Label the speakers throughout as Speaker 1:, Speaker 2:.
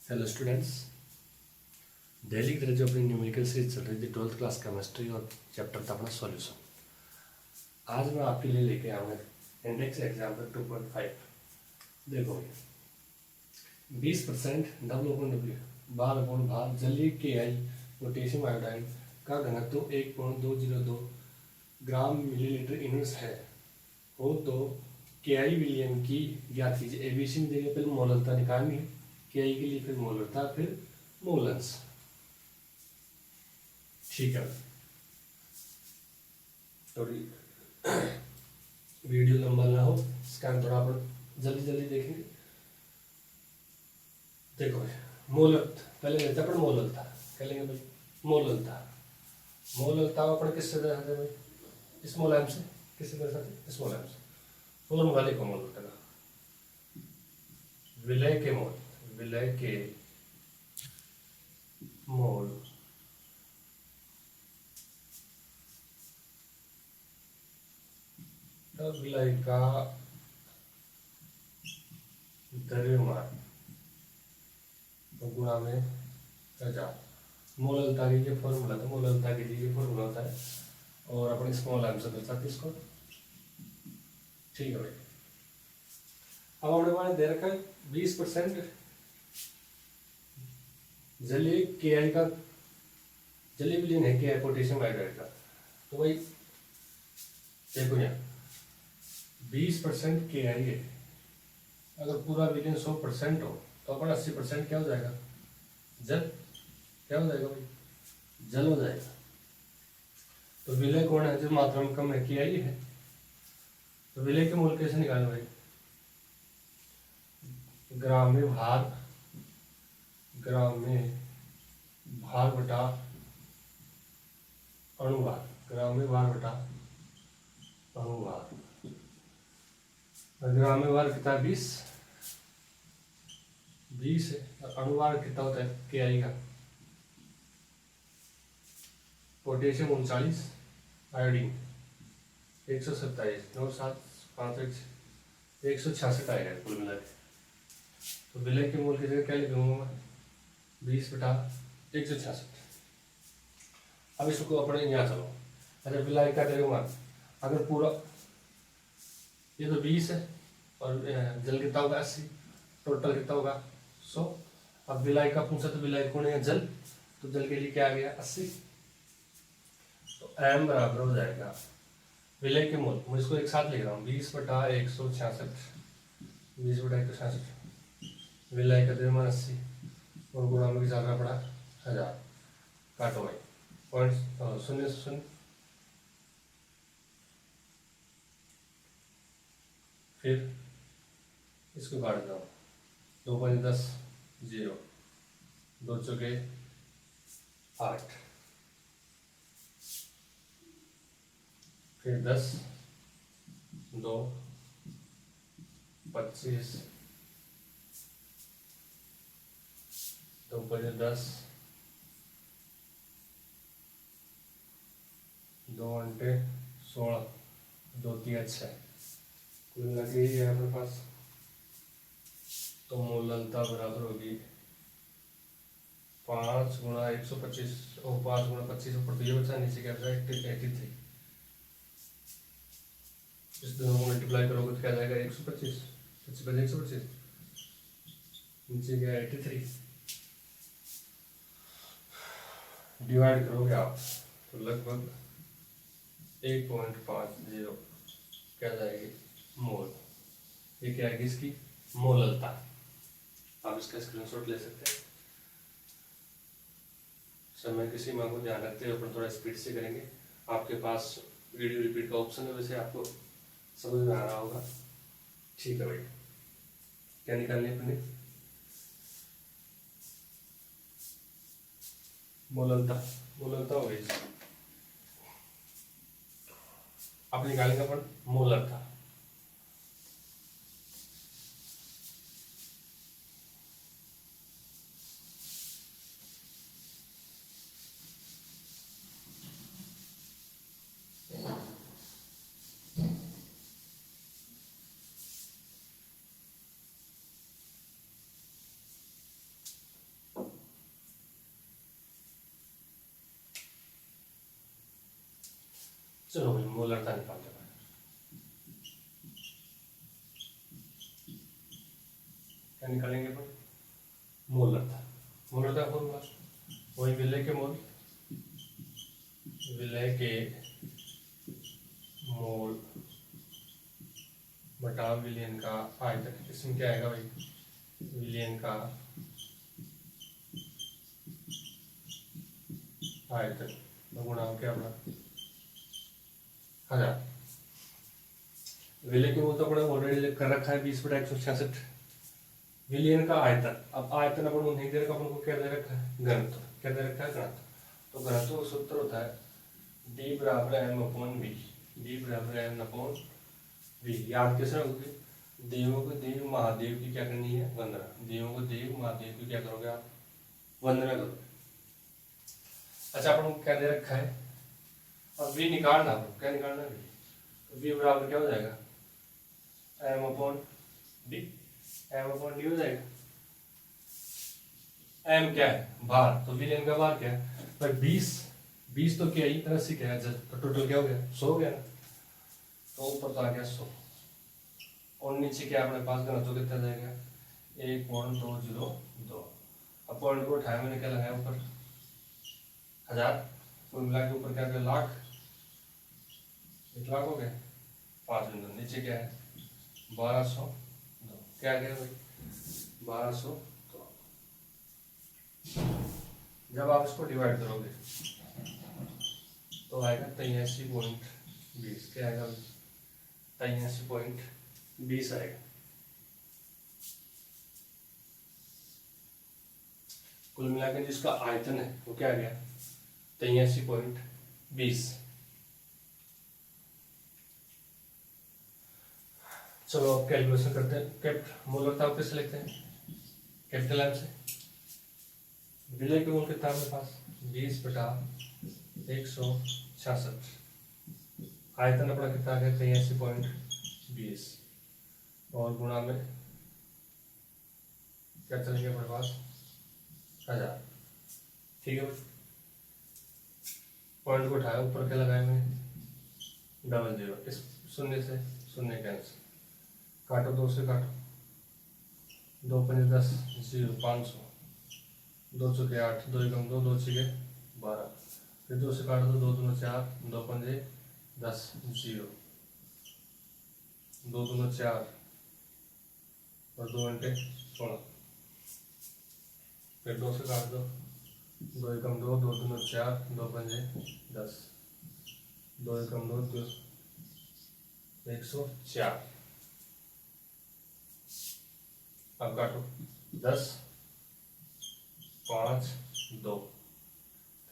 Speaker 1: Hello students, daily की तरह जो अपनी न्यूमेरिकल सीरीज चल रही थी 12th क्लास केमिस्ट्री और चैप्टर था अपना सॉल्यूशन। आज मैं आपके लिए लेके आऊँगा इंडेक्स एग्जाम्पल 2.5। देखो 20% double open W bar upon भार जलीय KI पोटेशियम आयोडाइड का घनत्व 1.202 ग्राम मिलीलीटर इनवर्स है हो तो KI विलियम की ज्ञात कीजिए। ABC में देखिए पहले मोलरता निकालनी है, KI के लिए फिर मोलरता फिर मोलन्स। ठीक है, तो वीडियो लंबा ना हो इसका हम थोड़ा अपन जल्दी जल्दी देखेंगे। देखो मोलत पहले लेते अपन मोललता, कह लेंगे भाई मोललता। मोललता अपन किससे दर्शाते हैं भाई? स्मॉल एम से। किससे दर्शाते? स्मॉल एम से। फॉर्मूला लिखो मोललता का, विलय के मोल, विलय के मोल विलय का द्रव्यमान गुणा में हजार। मोललता के लिए फॉर्मूला था, मोललता के लिए फॉर्मूला होता है और अपने स्मॉल एम से दर्शाते इसको। ठीक है भाई, अब हमने हमारे दे रखा है 20% जलीय KI का, जलीय विलीन है KI पोटेशियम आयोडाइड का। तो भाई देखो यहाँ 20% KI है, अगर पूरा विलीन 100% हो तो अपन 80% क्या हो जाएगा? जल। क्या हो जाएगा भाई? जल हो जाएगा। तो विलय कौन है जो मात्रा में कम है? KI है। तो विलय के मोल कैसे निकालें भाई? ग्राम में भार, ग्राम में भार बटा अणुभार, ग्राम में भार बटा अणुभार। ग्राम में भार कितना? 20 है। अणुभार कितना होता है KI का? पोटेशियम 39, आयोडीन 127, 9 7 5 166 आएगा कुल मिला के। तो विलय के मोल की जगह क्या लिखूंगा? 20/166। अब इसको अपने यहाँ चलो। अच्छा, विलय का द्रव्यमान अगर पूरा, ये तो 20 है और जल कितना होगा? 80। टोटल कितना होगा? 100। अब विलय का पूछा तो विलय कौन है? जल। तो जल के लिए क्या आ गया? 80। तो m बराबर हो जाएगा विलय के मोल, मैं इसको एक साथ लिख रहा हूँ 20/166, 20/166। विलय का द्रव्यमान 80 और गुणा में ज्यादा पड़ा 1000। काटो भाई, पॉइंट 0 से 0, फिर इसको काट दो। 2 5 10, 0, 2 चौके 8, फिर 10, 2 25, 2 5 10, 2 घंटे 16, 2 3 6, कुल मिला के ये है हमारे पास। तो मोललता बराबर होगी 5 × 125 और 5 × 25 ऊपर तो ये बचा, नीचे क्या बचा? 83। इस दोनों को मल्टीप्लाई करोगे तो क्या जाएगा? 125, 25 125, नीचे गया 83। डिवाइड करोगे आप तो लगभग 1.50 क्या जाएगी? मोल। ये क्या आएगी इसकी? मोललता। आप इसका स्क्रीनशॉट ले सकते हैं। समय की सीमा को ध्यान रखते हुए अपन थोड़ा स्पीड से करेंगे। आपके पास वीडियो रिपीट का ऑप्शन है, वैसे आपको समझ में आ रहा होगा। ठीक है भाई, क्या निकालनी है अपने? मोललता। मोललता हो गई, अब निकालेंगे अपन मोललता। चलो भाई मोलरता निकालते हैं। क्या निकालेंगे अपन? मोलरता। मोलरता फॉर्मूला वही विलय के मोल, विलय के मोल बटा विलयन का आयतन। इसमें क्या आएगा भाई? विलयन का आयतन गुणा क्या अपना 1000। विलय के मोल तो अपने ऑलरेडी कर रखा है 20/166। विलयन का आयतन, अब आयतन अपन को नहीं दे रखा, अपन को क्या दे रखा है? घनत्व। क्या दे रखा है? घनत्व। तो घनत्व का सूत्र होता है D बराबर m/v। D बराबर m/v। याद कैसे रखोगे? देवों को देव महादेव की क्या करनी है? वंदना। देवों को देव महादेव की क्या करोगे आप? वंदना करोगे। अच्छा अपन को क्या दे रखा है? अब v निकालना, क्या निकालना है? v बराबर क्या हो जाएगा? m/d। m/d हो जाएगा। m क्या है? भार। तो विलयन का भार क्या है? पर 20 तो क्या ही 80 क्या है? तो टोटल क्या हो गया? 100 हो गया ना। तो ऊपर तो आ गया 100 और नीचे क्या अपने पास घनत्व कितना जाएगा? 1.202। अब पॉइंट को उठाया मैंने, क्या लगाया ऊपर? 1000। कुल मिला के ऊपर क्या? लाख। 1 लाख हो गया। 5 बिंदु। नीचे क्या है? 1202। क्या आ गया भाई? 1202। जब आप इसको डिवाइड करोगे तो आएगा 83.20। क्या आएगा भाई? 83.20 आएगा। कुल मिलाकर जिसका आयतन है वो क्या आ गया? 83.20। चलो अब कैलकुलेशन करते हैं। मोलरता को कैसे लिखते हैं? कैपिटल एम से। विलय के मोल कितना है पास? 20/166। आयतन अपना कितना आ गया? 83.20 और गुणा में क्या चलेंगे अपने पास? 1000। ठीक है भाई। पॉइंट को उठाया, ऊपर क्या लगाया मैंने? 00। इस शून्य से शून्य कैंसिल। काटो, 2 से काटो। 2 पंजे 10, 0 500। 2 चौके 8, 2 एकम 2, 2 छके 12। फिर 2 से काटो तो 2 दूना 4, 2 पंजे 10, 0। 2 दूना 4 और 2 घंटे 16। फिर 2 से काट दो। 2 एकम 2, 2 दूना 4, 2 पंजे 10। 2 एकम 2, 2 104। अब काटो 10 5 2।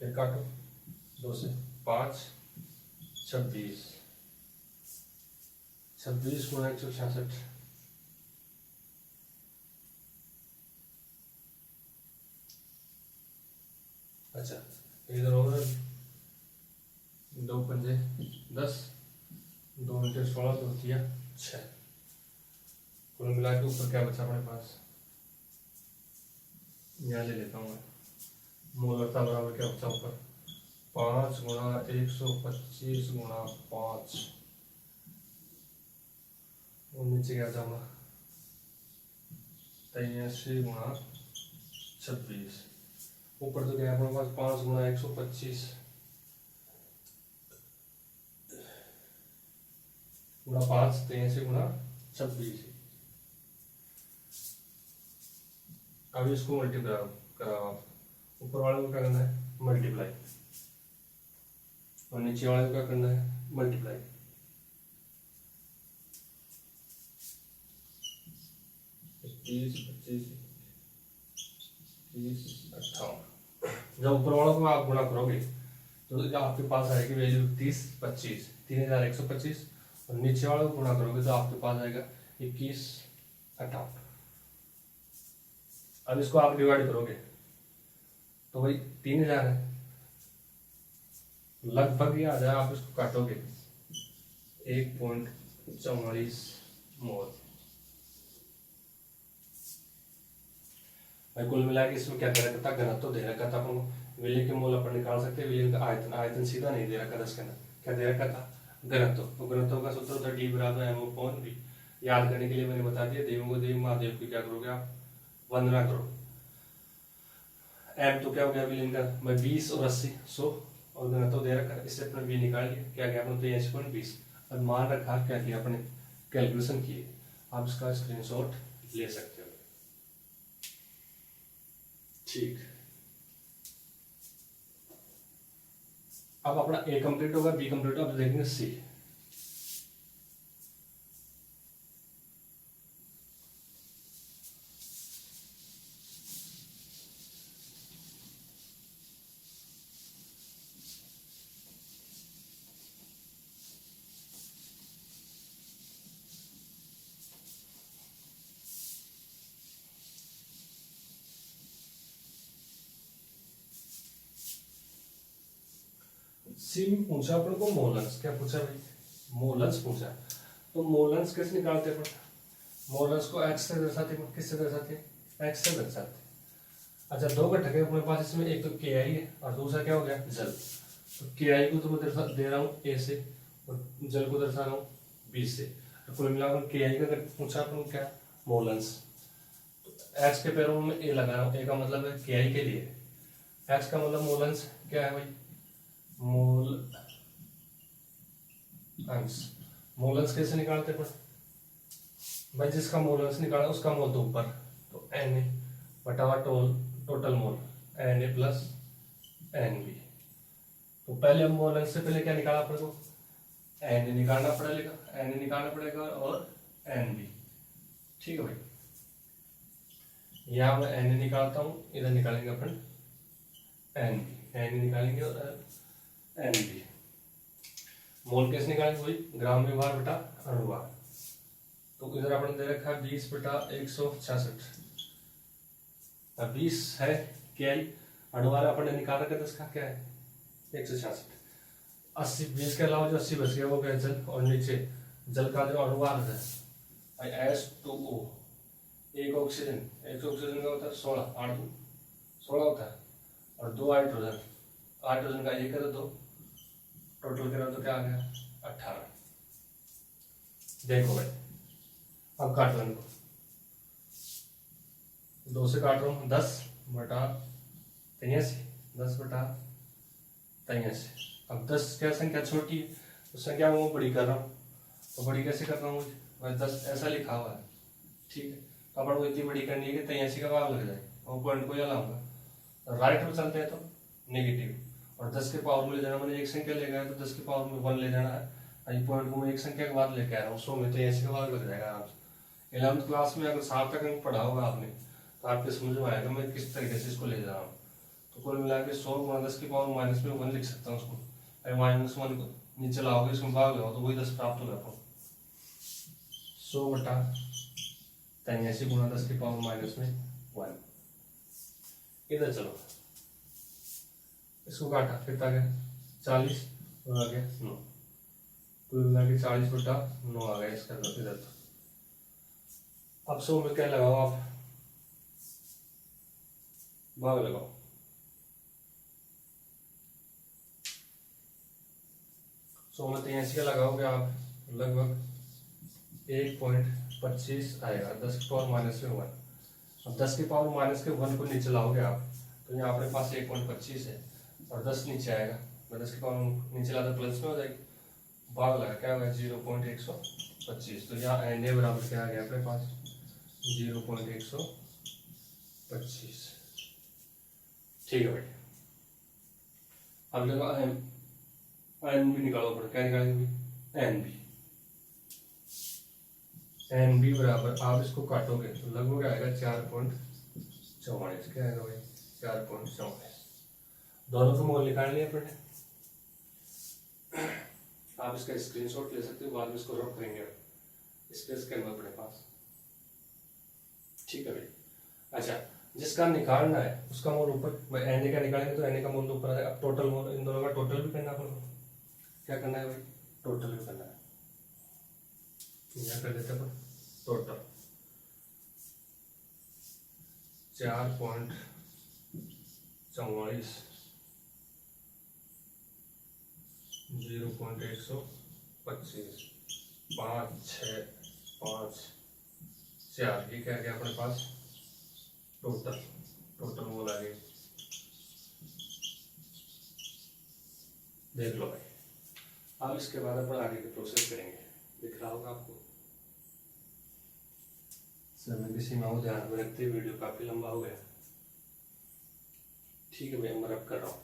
Speaker 1: फिर काटो 2 से 5 26। 26 गुणा 166। अच्छा इधर होगा 2 पंजे 10, 2 घंटे 16, 2 दिया 6। कुल मिला के ऊपर क्या बचा हमारे पास? यहाँ ले लेता हूँ मैं। मोलरता बराबर क्या बचा ऊपर? 5 गुणा 125 गुणा 5 और नीचे क्या बचा? 83 गुणा 26। ऊपर तो क्या है अपने पास? 5 गुणा 125 गुणा 5, 83 गुणा 26। अब इसको मल्टीप्लाई कराओ। ऊपर वाले को क्या करना है? मल्टीप्लाई। और नीचे वाले को क्या करना है? मल्टीप्लाई। 25 25 30 58। जब ऊपर वालों को आप गुणा करोगे तो आपके पास आएगी वैल्यू 30 25, 3125। और नीचे वालों को गुणा करोगे तो आपके पास आएगा 21 58। अब इसको आप डिवाइड करोगे तो भाई 3000 है लगभग। ये आ जाए, आप इसको काटोगे 1.44 मोल। भाई कुल मिला के इसमें क्या दे रखा था? घनत्व दे रखा था अपन। विलय के मोल अपन निकाल सकते हैं। विलय का आयतन सीधा नहीं दे रखा था इसके अंदर। क्या दे रखा था, घनत्व। तो घनत्व का सूत्र होता है डी बराबर एम अपॉन वी। याद करने के लिए मैंने बता दिया, देवों को देव महादेव की क्या करोगे आप, वंदना करो। एम तो क्या हो गया विलीन का, मैं 20 और 80 100 और घनत्व दे रखा, इससे अपने वी निकाल लिया, क्या गया अपने 83.20 और मान रखा, क्या किया अपने कैलकुलेशन किए। आप इसका स्क्रीनशॉट ले सकते हो। ठीक, अब अपना ए कंप्लीट होगा, बी कंप्लीट होगा, अब देखेंगे सी। सी में पूछा अपन को मोलन्स, क्या पूछा भाई, मोलन्स पूछा। तो मोलन्स कैसे निकालते हैं, मोलन्स को एक्स से दर्शाते हैं, किससे दर्शाते हैं, एक्स से दर्शाते हैं। अच्छा, दो घटक है अपने पास इसमें, एक तो के आई है और दूसरा क्या हो गया, जल। तो के आई को तो मैं दे रहा हूँ ए से और जल को दर्शा रहा हूँ बी से। तो कुल मिलाकर के आई का अगर पूछा अपन क्या, मोलन्स, तो एक्स के पैरों में ए लगा रहा हूँ, ए का मतलब है के आई के लिए, एक्स का मतलब मोलन्स क्या है भाई, मोल अंश। मोलन्स कैसे निकालते हैं भाई, जिसका मोलन्स निकाला उसका मोल तो ऊपर, तो एन ए बटा total mole N A plus N B. तो पहले हम मोलन्स से पहले क्या निकाला अपने को, एन ए निकालना पड़ेगा, एन ए निकालना पड़ेगा और एन बी। ठीक है भाई, यहाँ मैं एन ए निकालता हूँ, इधर निकालेंगे अपन एन बी, एन ए निकालेंगे और एन बी। मोल कैसे निकालेंगे भाई, ग्राम में भार बटा अणुभार। तो इधर अपन दे रखा है 20 बटा 166, 20 है क्या, अणुभार अपन ने निकाल रखा था, इसका क्या है 166। 80 20 के अलावा जो 80 बच गया वो क्या, जल, और नीचे जल का जो अणुभार है H2O, एक ऑक्सीजन का होता है 16, 8 16 होता है, और 2 हाइड्रोजन, हाइड्रोजन का एक है तो 2, टोटल करो तो क्या आ गया 18। देखो भाई, अब काट लो इनको, 2 से काट रहा हूँ, 10 बटा 83, 10 बटा 83। अब 10 क्या संख्या छोटी है, तो संख्या वो बड़ी कर रहा हूँ, तो बड़ी कैसे कर रहा हूँ, मैं 10 ऐसा लिखा हुआ है, ठीक है। तो अपन को इतनी बड़ी करनी है कि 83 का भाग लग जाए, और पॉइंट को जलाऊंगा, राइट में चलते हैं तो नेगेटिव, और 10 के पावर में ले जाना, मैंने एक संख्या ले गया तो 10 के पावर में 1 ले जाना है, पॉइंट को मैं एक संख्या के बाद लेके आ रहा हूँ, 100 में 83 का भाग लग जाएगा आराम से। 11th क्लास में अगर 7 तक अंक पढ़ा होगा आपने, तो आपके समझ में आएगा मैं किस तरीके से इसको ले जा रहा हूँ। तो कुल मिला के 100 गुणा 10 की पावर माइनस में 1 लिख सकता हूँ उसको, अगर -1 को नीचे लाओगे, इसमें भाग लगाओ तो वही 10 प्राप्त होगा आपको। 100 बटा 83 गुणा 10 की पावर माइनस में 1। इधर चलो, इसको काटा, कितना गया 40 और आ गया 9, कुल मिला के 40 बटा 9 आ गया इसका इधर। अब 100 में क्या लगाओ आप, भाग लगाओ, सौ में 83 का लगाओगे आप, लगभग 1.25 आएगा, 10 की पावर माइनस में 1। अब 10 की पावर माइनस के 1 को नीचे लाओगे आप, तो यहाँ अपने पास 1.25 है और 10 नीचे आएगा, 10 की पावर नीचे लाते प्लस में हो जाएगी, भाग लगा क्या होगा 0.125। तो यहाँ एन ए बराबर क्या आ गया अपने पास 0.125। ठीक है भाई, अब देखो एन बी निकालो, पर क्या निकालेंगे एन बी, एन बी बराबर, आप इसको काटोगे तो लगभग आएगा 4.44। क्या आएगा भाई 4.44। दोनों का मोल निकाल लिया अपने, आप इसका स्क्रीनशॉट ले सकते हो, बाद में इसको रख करेंगे स्पेस के अपने पास। ठीक है भाई, अच्छा जिसका निकालना है उसका मोल ऊपर, एन ए का निकालेंगे तो एन ए का मोल ऊपर आ जाएगा। टोटल मोल, इन दोनों का टोटल भी करना अपन को, क्या करना है भाई टोटल भी करना है, यहाँ कर देते अपन टोटल 4.44 0.125 5 6 5 4 ये क्या गया अपने पास टोटल मोल आ गए। देख लो भाई। अब इसके बाद अपन आगे की प्रोसेस करेंगे, दिख रहा होगा आपको। समय की सीमा को ध्यान में रखते वीडियो काफी लंबा हो गया। ठीक है भैया, मैं रब कर रहा हूँ।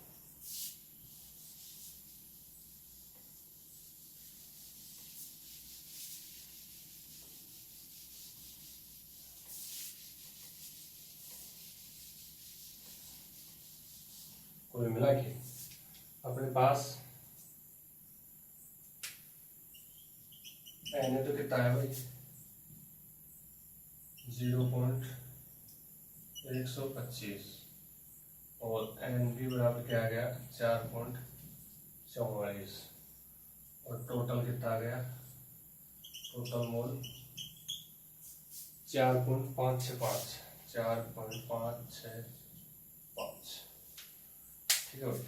Speaker 1: कुल मिला के अपने पास एन है तो कितना है भाई 0.125 और एन भी बराबर क्या आ गया 4.44 और टोटल कितना आ गया टोटल मोल 4.565 4.565। ठीक है भाई।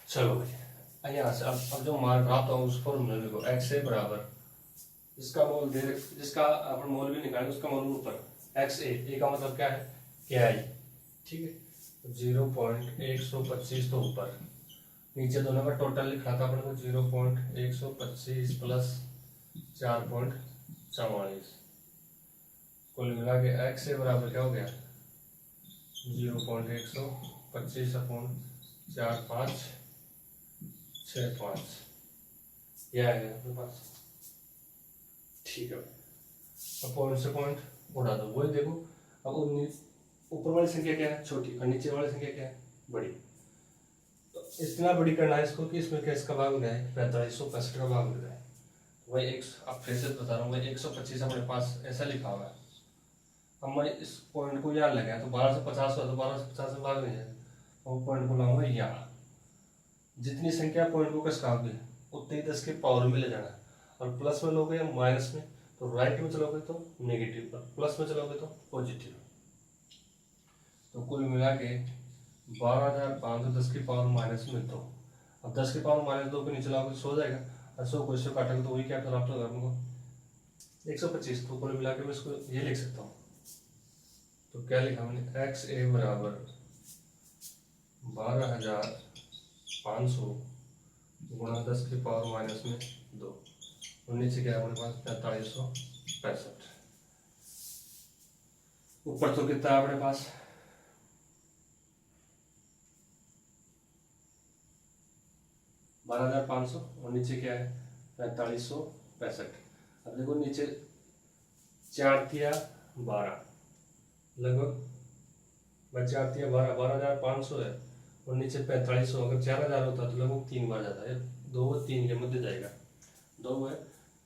Speaker 1: चलो भाई यहाँ से अब जो मान प्राप्त हो उस फॉर्मूले लिखो x a बराबर जिसका मोल दे जिसका अपन मोल भी निकाले उसका मोल ऊपर x a का मतलब क्या है KI। ठीक है 0.125 तो ऊपर, नीचे दोनों का टोटल लिखा था अपन को 0.125 प्लस 4.44 कुल मिला के x a बराबर क्या हो गया 0.125 अपॉन 4.565 यह आ गया अपने पास। ठीक है, अब पॉइंट से पॉइंट उड़ा दो, वही देखो। अब ऊपर वाली संख्या क्या है छोटी और नीचे वाली संख्या क्या है बड़ी, तो इतना बड़ी करना है इसको कि इसमें क्या इसका भाग हो जाए 4565 का भाग हो जाए। वही एक अब फिर से बता रहा हूँ वही 125 अपने पास ऐसा लिखा हुआ है। अब मैं इस पॉइंट को यहाँ लगाया तो 1250 हुआ तो 1250 में भाग नहीं जाएगा, वो पॉइंट को लाऊंगा यहाँ। जितनी संख्या पॉइंट को कसकाओगे उतने ही 10 के पावर में ले जाना, और प्लस में लोगे या माइनस में तो राइट में चलोगे तो नेगेटिव, और प्लस में चलोगे तो पॉजिटिव। तो कुल मिला के 12,510 की पावर माइनस में 2। अब 10 की पावर माइनस 2 को नीचे लाओगे तो 100 हो जाएगा, और 100 को इससे काटोगे तो वही क्या प्राप्त होगा हमको 125। तो कुल मिला के मैं इसको ये लिख सकता हूँ। तो क्या लिखा हमने एक्स ए बराबर 12,500 गुणा 10 की पावर माइनस में 2 और नीचे क्या हमारे पास 4565। ऊपर तो कितना है अपने पास 12,500 और नीचे क्या है 4565। अब देखो नीचे 4 तिया 12 लगभग 12,500 है और नीचे 4500। अगर 4,000 होता तो लगभग 3 बार जाता है, 2 व 3 के मध्य जाएगा, 2 व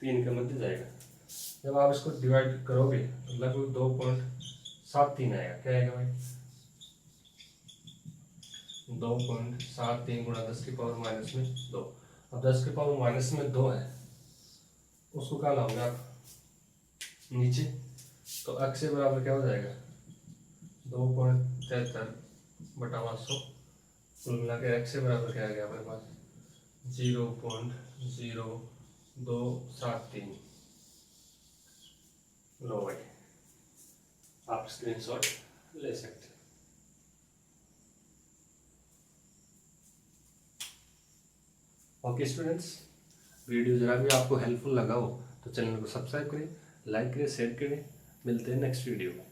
Speaker 1: 3 के मध्य जाएगा। जब आप इसको डिवाइड करोगे तो लगभग 2.73 आएगा। क्या आएगा भाई 2.73 गुणा 10 की पावर माइनस में 2। अब 10 की पावर माइनस में 2 है उसको क्या लाओगे आप नीचे, तो x से बराबर क्या हो जाएगा 2.73/500। कुल मिला के x से बराबर क्या आ गया हमारे पास 0.0273। लो भाई आप स्क्रीनशॉट ले सकते हैं। ओके स्टूडेंट्स, वीडियो जरा भी आपको हेल्पफुल लगा हो तो चैनल को सब्सक्राइब करें, लाइक करें, शेयर करें। मिलते हैं नेक्स्ट वीडियो में।